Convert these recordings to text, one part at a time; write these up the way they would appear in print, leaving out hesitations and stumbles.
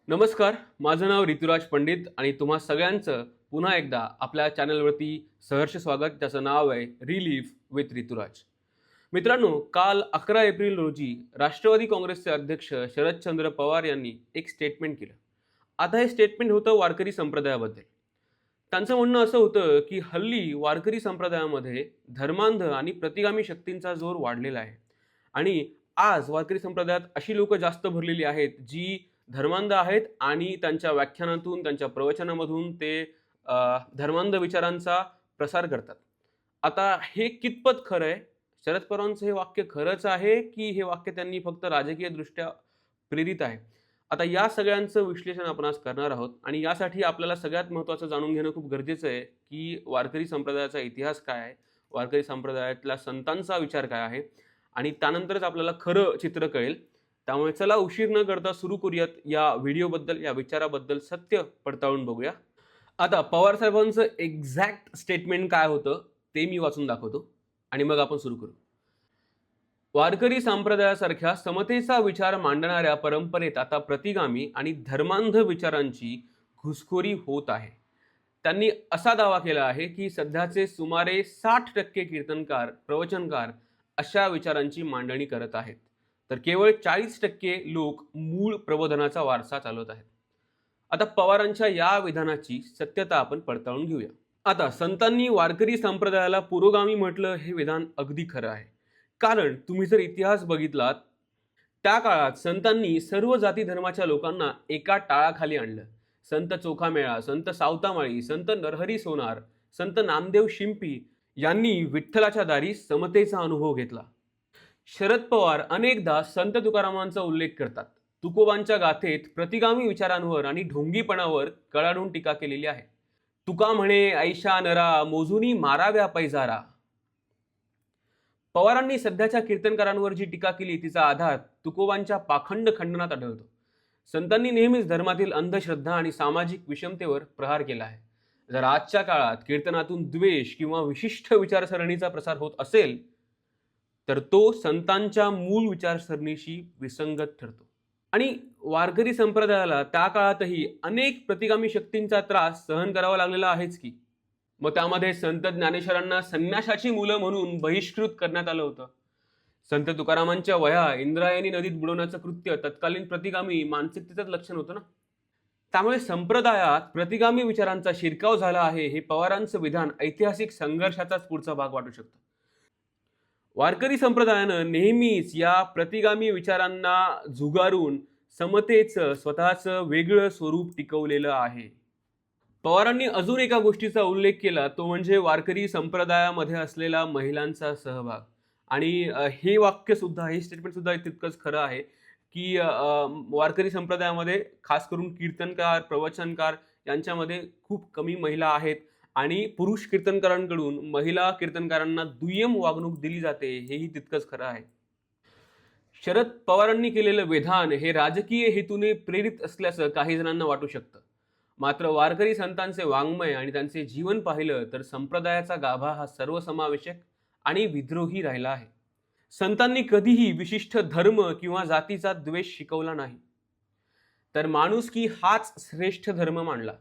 नमस्कार, माझं नाव ऋतुराज पंडित आणि तुम्हा सगळ्यांचं पुन्हा एकदा आपल्या चॅनलवरती सहर्ष स्वागत. त्याचं नाव आहे रिलीफ विथ ऋतुराज. मित्रांनो, काल 11 एप्रिल रोजी राष्ट्रवादी काँग्रेसचे अध्यक्ष शरदचंद्र पवार यांनी एक स्टेटमेंट केलं. आता हे स्टेटमेंट होतं वारकरी संप्रदायाबद्दल. त्यांचं म्हणणं असं होतं की हल्ली वारकरी संप्रदायामध्ये धर्मांध आणि प्रतिगामी शक्तींचा जोर वाढलेला आहे आणि आज वारकरी संप्रदायात अशी लोक जास्त भरलेली आहेत जी धर्मांध आहेत आणि त्यांच्या व्याख्यानातून त्यांच्या प्रवचनामधून ते धर्मांध विचारांचा प्रसार करतात. आता हे कितपत खरं आहे? शरद पवारांचं हे वाक्य खरंच आहे की हे वाक्य त्यांनी फक्त राजकीय दृष्ट्या प्रेरित आहे? आता या सगळ्यांचं विश्लेषण आपण आज करणार आहोत आणि यासाठी आपल्याला सगळ्यात महत्त्वाचं जाणून घेणं खूप गरजेचं आहे की वारकरी संप्रदायाचा इतिहास काय आहे, वारकरी संप्रदायातल्या संतांचा विचार काय आहे आणि त्यानंतरच आपल्याला खरं चित्र कळेल. त्यामुळे चला उशीर न करता सुरू करूयात या व्हिडिओबद्दल, या विचाराबद्दल सत्य पडताळून बघूया. आता पवार साहेबांचं एक्झॅक्ट स्टेटमेंट काय होतं ते मी वाचून दाखवतो आणि मग आपण सुरू करू. वारकरी संप्रदायासारख्या समतेचा विचार मांडणाऱ्या परंपरेत आता प्रतिगामी आणि धर्मांध विचारांची घुसखोरी होत आहे. त्यांनी असा दावा केला आहे की सध्याचे सुमारे 60% कीर्तनकार, प्रवचनकार अशा विचारांची मांडणी करत आहेत, तर केवळ 40% लोक मूळ प्रबोधनाचा वारसा चालवत आहेत. आता पवारांच्या या विधानाची सत्यता आपण पडताळून घेऊया. आता संतांनी वारकरी संप्रदायाला पुरोगामी म्हटलं हे विधान अगदी खरं आहे. कारण तुम्ही जर इतिहास बघितलात, त्या काळात संतांनी सर्व जाती धर्माच्या लोकांना एका टाळाखाली आणलं. संत चोखामेळा, संत सावतामाळी, संत नरहरी सोनार, संत नामदेव शिंपी यांनी विठ्ठलाच्या दारी समतेचा अनुभव घेतला. शरद पवार अनेकदा संत तुकारामांचा उल्लेख करतात. तुकोबांच्या गाथेत प्रतिगामी विचारांवर आणि ढोंगीपणावर कडाडून टीका केलेली आहे. तुका म्हणे ऐशा नरा, मोजूनी माराव्या पैजारा. पवारांनी सध्याच्या कीर्तनकारांवर जी टीका केली तिचा आधार तुकोबांच्या पाखंड खंडनात आढळतो. संतांनी नेहमीच धर्मातील अंधश्रद्धा आणि सामाजिक विषमतेवर प्रहार केला आहे. जर आजच्या काळात कीर्तनातून द्वेष किंवा विशिष्ट विचारसरणीचा प्रसार होत असेल तर तो संतांच्या मूळ विचारसरणीशी विसंगत ठरतो. आणि वारकरी संप्रदायाला त्या काळातही अनेक प्रतिगामी शक्तींचा त्रास सहन करावा लागलेला आहेच की. मग त्यामध्ये संत ज्ञानेश्वरांना संन्याशाची मुलं म्हणून बहिष्कृत करण्यात आलं होतं. संत तुकारामांच्या वह्या इंद्रायणी नदीत बुडवण्याचं कृत्य तत्कालीन प्रतिगामी मानसिकतेचंच लक्षण होतं ना. त्यामुळे संप्रदायात प्रतिगामी विचारांचा शिरकाव झाला आहे हे पवारांचं विधान ऐतिहासिक संघर्षाचाच पुढचा भाग वाटू शकतं. वारकरी संप्रदायानं नेहमीच या प्रतिगामी विचारांना झुगारून समतेचं स्वतःचं वेगळं स्वरूप टिकवलेलं आहे. पवारांनी अजून एका गोष्टीचा उल्लेख केला, तो म्हणजे वारकरी संप्रदायामध्ये असलेला महिलांचा सहभाग. आणि हे वाक्य सुद्धा, हे स्टेटमेंट सुद्धा तितकंच खरं आहे की वारकरी संप्रदायामध्ये खास करून कीर्तनकार, प्रवचनकार यांच्यामध्ये खूप कमी महिला आहेत आणि पुरुष कीर्तनकारांकडून महिला कीर्तनकारांना दुय्यम वागणूक दिली जाते, हेही तितकंच खरं आहे. शरद पवारांनी केलेलं विधान हे राजकीय हेतूने प्रेरित असल्याचं काही जणांना वाटू शकतं. मात्र वारकरी संतांचे वाङ्मय आणि त्यांचे जीवन पाहिलं तर संप्रदायाचा गाभा हा सर्वसमावेशक आणि विद्रोही राहिला आहे. संतांनी कधीही विशिष्ट धर्म किंवा जातीचा द्वेष शिकवला नाही, तर माणुसकी हाच श्रेष्ठ धर्म मानला.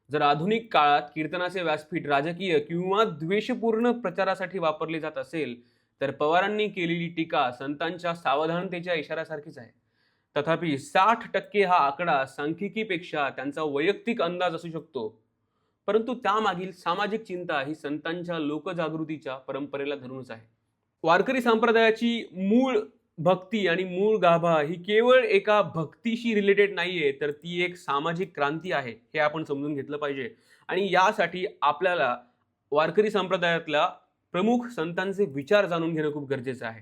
जर आधुनिक काळात कीर्तनाचे व्यासपीठ राजकीय किंवा द्वेषपूर्ण प्रचारासाठी वापरले जात असेल तर पवारांनी केलेली टीका संतांच्या सावधानतेच्या इशाऱ्यासारखीच आहे. तथापि 60% हा आकडा सांख्यिकीपेक्षा त्यांचा वैयक्तिक अंदाज असू शकतो, परंतु त्यामागील सामाजिक चिंता ही संतांच्या लोकजागृतीच्या परंपरेला धरूनच आहे. वारकरी संप्रदायाची मूळ भक्ती आणि मूळ गाभा ही केवळ एका भक्तीशी रिलेटेड नाहीये, तर ती एक सामाजिक क्रांती आहे, हे आपण समजून घेतलं पाहिजे. आणि यासाठी आपल्याला वारकरी संप्रदायातल्या प्रमुख संतांचे विचार जाणून घेणं खूप गरजेचं आहे.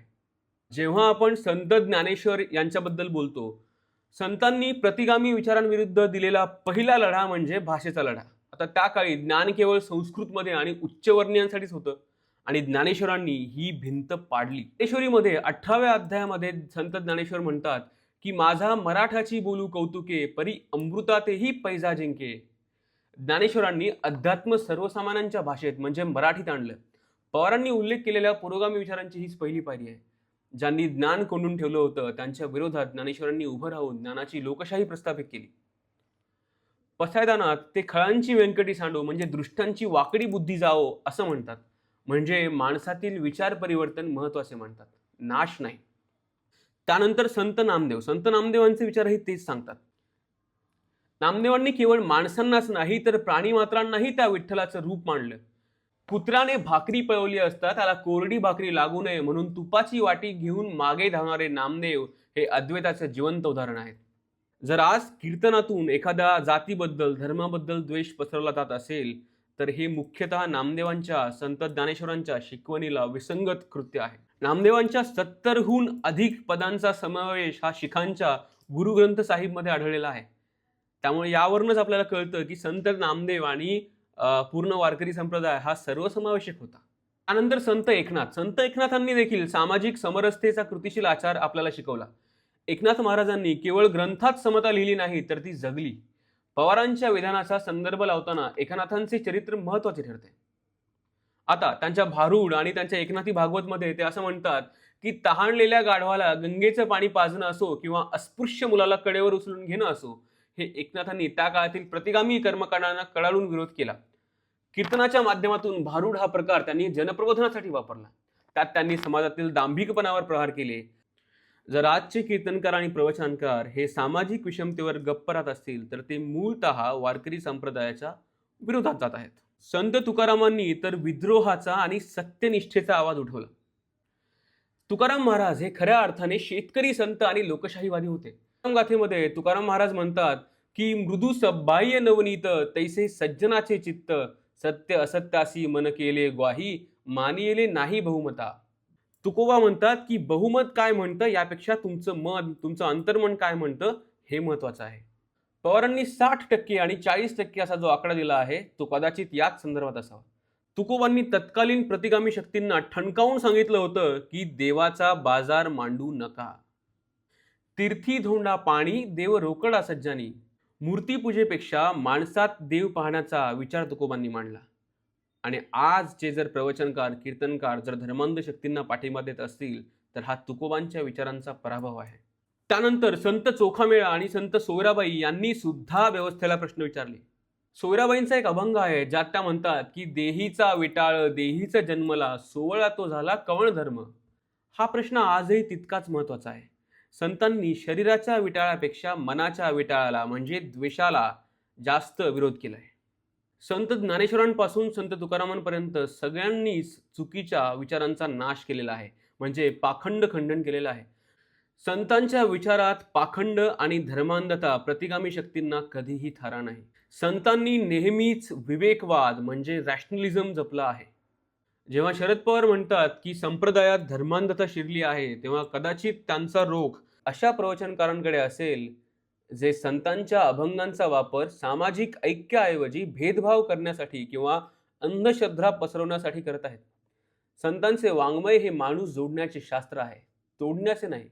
जेव्हा आपण संत ज्ञानेश्वर यांच्याबद्दल बोलतो, संतांनी प्रतिगामी विचारांविरुद्ध दिलेला पहिला लढा म्हणजे भाषेचा लढा. आता त्या काळी ज्ञान केवळ संस्कृतमध्ये आणि उच्चवर्णीयांसाठीच होतं आणि ज्ञानेश्वरांनी ही भिंत पाडली. ज्ञानेश्वरीमध्ये 18व्या अध्यायामध्ये संत ज्ञानेश्वर म्हणतात की माझा मराठाची बोलू कौतुके, परी अमृतातेही पैजा जिंके. ज्ञानेश्वरांनी अध्यात्म सर्वसामान्यांच्या भाषेत म्हणजे मराठीत आणलं. पवारांनी उल्लेख केलेल्या पुरोगामी विचारांची हीच पहिली पायरी आहे. ज्यांनी ज्ञान कोंडून ठेवलं होतं त्यांच्या विरोधात ज्ञानेश्वरांनी उभं राहून ज्ञानाची लोकशाही प्रस्थापित केली. पसायदानात ते खळांची व्यंकटी सांडो म्हणजे दृष्टांची वाकडी बुद्धी जावो असं म्हणतात. म्हणजे माणसातील विचार परिवर्तन महत्वाचे म्हणतात, नाश नाही. त्यानंतर संत नामदेवांचे विचारही तेच सांगतात. नामदेवांनी केवळ माणसांनाच नाही तर प्राणी मात्रांनाही त्या विठ्ठलाचं रूप मांडलं. कुत्र्याने भाकरी पळवली असता त्याला कोरडी भाकरी लागू नये म्हणून तुपाची वाटी घेऊन मागे धावणारे नामदेव हे अद्वैताचे जिवंत उदाहरण आहेत. जर आज कीर्तनातून एखाद्या जातीबद्दल धर्माबद्दल द्वेष पसरवला जात असेल तर हे मुख्यतः नामदेवांच्या संत ज्ञानेश्वरांच्या शिकवणीला विसंगत कृत्य आहे. नामदेवांच्या 70हून अधिक पदांचा समावेश हा शिखांच्या गुरुग्रंथ साहिबमध्ये आढळलेला आहे. त्यामुळे यावरूनच आपल्याला कळतं की संत नामदेव आणि पूर्ण वारकरी संप्रदाय हा सर्वसमावेशक होता. त्यानंतर संत एकनाथांनी देखील सामाजिक समरसतेचा कृतिशील आचार आपल्याला शिकवला. एकनाथ महाराजांनी केवळ ग्रंथात समता लिहिली नाही तर ती जगली. पवारांच्या विधानाचा संदर्भ लावताना एकनाथांचे चरित्र महत्वाचे ठरते. आता त्यांच्या भारूड आणि त्यांच्या एकनाथी भागवत मध्ये ते असं म्हणतात की तहानलेल्या गाढवाला गंगेचं पाणी पाजणं असो किंवा अस्पृश्य मुलाला कडेवर उचलून घेणं असो, हे एकनाथांनी त्या काळातील प्रतिगामी कर्मकांडांना कडाडून विरोध केला. कीर्तनाच्या माध्यमातून भारूड हा प्रकार त्यांनी जनप्रबोधनासाठी वापरला. त्यात त्यांनी समाजातील दांभिकपणावर प्रहार केले. जर आजचे कीर्तनकार आणि प्रवचनकार हे सामाजिक विषमतेवर गप्प राहत असतील तर ते मूळतः वारकरी संप्रदायाच्या विरोधात जात आहेत. संत तुकारामांनी तर विद्रोहाचा आणि सत्यनिष्ठेचा आवाज उठवला. तुकाराम महाराज हे खऱ्या अर्थाने शेतकरी संत आणि लोकशाहीवादी होते. गाथेमध्ये तुकाराम महाराज म्हणतात की मृदू सबाह्य नवनीत तैसे सज्जनाचे चित्त, सत्य असत्यासी मन केले ग्वाही, मानियेले नाही बहुमता. तुकोबा म्हणतात की बहुमत काय म्हणतं यापेक्षा तुमचं मन, तुमचं अंतर्मन काय म्हणतं हे महत्वाचं आहे. पवारांनी 60% आणि 40% असा जो आकडा दिला आहे तो कदाचित याच संदर्भात असावा. तुकोबांनी तत्कालीन प्रतिगामी शक्तींना ठणकावून सांगितलं होतं की देवाचा बाजार मांडू नका. तीर्थी धोंडा पाणी देव रोकडा सज्जानी. मूर्तीपूजेपेक्षा माणसात देव पाहण्याचा विचार तुकोबांनी मांडला. आणि आजचे जर प्रवचनकार कीर्तनकार जर धर्मांध शक्तींना पाठिंबा देत असतील तर हा तुकोबांच्या विचारांचा पराभव आहे. त्यानंतर संत चोखामेळा आणि संत सोयराबाई यांनी सुद्धा व्यवस्थेला प्रश्न विचारले. सोयराबाईंचा एक अभंग आहे ज्यात त्या म्हणतात की देहीचा विटाळ देहीचा जन्मला, सोवळा तो झाला कवण धर्म. हा प्रश्न आजही तितकाच महत्वाचा आहे. संतांनी शरीराच्या विटाळापेक्षा मनाच्या विटाळाला म्हणजे द्वेषाला जास्त विरोध केलाय. संत ज्ञानेश्वरांपासून संत तुकारामांपर्यंत सगळ्यांनीच चुकीच्या विचारांचा नाश केलेला आहे, म्हणजे पाखंड खंडन केलेलं आहे. संतांच्या विचारात पाखंड आणि धर्मांधता प्रतिगामी शक्तींना कधीही थारा नाही. संतांनी नेहमीच विवेकवाद म्हणजे रॅशनलिझम जपला आहे. जेव्हा शरद पवार म्हणतात की संप्रदायात धर्मांधता शिरली आहे तेव्हा कदाचित त्यांचा रोख अशा प्रवचनकारांकडे असेल जे संतांच्या अभंगांचा वापर सामाजिक ऐक्याऐवजी भेदभाव करण्यासाठी किंवा अंधश्रद्धा पसरवण्यासाठी करत आहेत. संतांचे वाङ्मय हे माणूस जोडण्याचे शास्त्र आहे, तोडण्याचे नाही.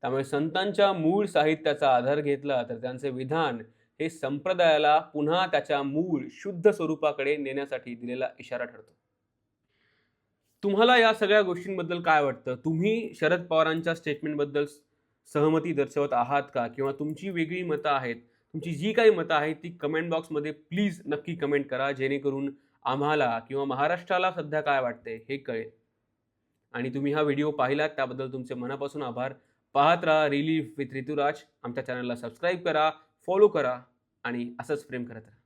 त्यामुळे संतांच्या मूळ साहित्याचा आधार घेतला तर त्यांचे विधान हे संप्रदायाला पुन्हा त्याच्या मूळ शुद्ध स्वरूपाकडे नेण्यासाठी दिलेला इशारा ठरतो. तुम्हाला या सगळ्या गोष्टींबद्दल काय वाटतं? तुम्ही शरद पवारांच्या स्टेटमेंटबद्दल सहमती दर्शवत आहात का? किंवा तुमची वेगळी मतं आहेत, तुमची जी काही मतं आहेत ती कमेंट बॉक्समध्ये प्लीज नक्की कमेंट करा, जेणेकरून आम्हाला किंवा महाराष्ट्राला सध्या काय वाटते हे कळेल. आणि तुम्ही हा व्हिडिओ पाहिलात त्याबद्दल तुमचे मनापासून आभार. पाहत राहा रिलीफ विथ ऋतुराज. आमच्या चॅनलला सबस्क्राईब करा, फॉलो करा आणि असंच प्रेम करत राहा.